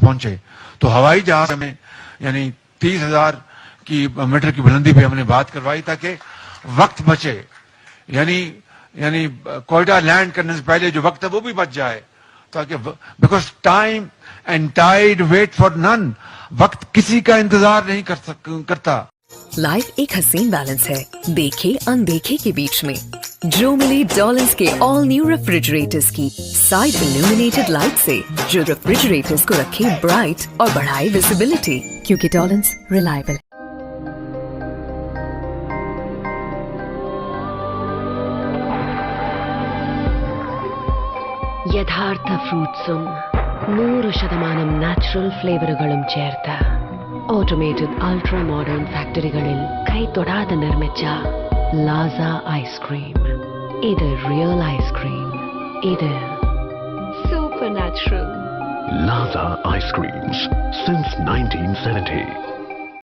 पहुंचे तो हवाई जहाज में यानी 30,000 मीटर की बुलंदी पे हमने बात करवाई ताकि वक्त बचे, यानी कोयटा लैंड करने से पहले जो वक्त है वो भी बच जाए, ताकि because time and tide wait for none, वक्त किसी का इंतजार नहीं करता। लाइफ एक हसीन बैलेंस है, देखे अनदेखे के बीच में। जो मिले डॉलर्स के ऑल न्यू रेफ्रिजरेटर्स की साइड इल्यूमिनेटेड लाइट से, जो रेफ्रिजरेटर्स को रखे ब्राइट और बढ़ाए विजिबिलिटी, क्योंकि डॉलर्स रिलायबल। യഥാർത്ഥ ഫ്രൂട്ട്സും 100% നാച്ചുറൽ ഫ്ലേവറുകളും ചേർത്ത് ഓട്ടോമേറ്റഡ് അൾട്രാ മോഡേൺ ഫാക്ടറികളിൽ കൈതൊടാതെ നിർമ്മിച്ച ലാസ ഐസ്ക്രീം. ഇത് റിയൽ ഐസ്ക്രീം, ഇത് super natural. Laza Ice Creams since 1970.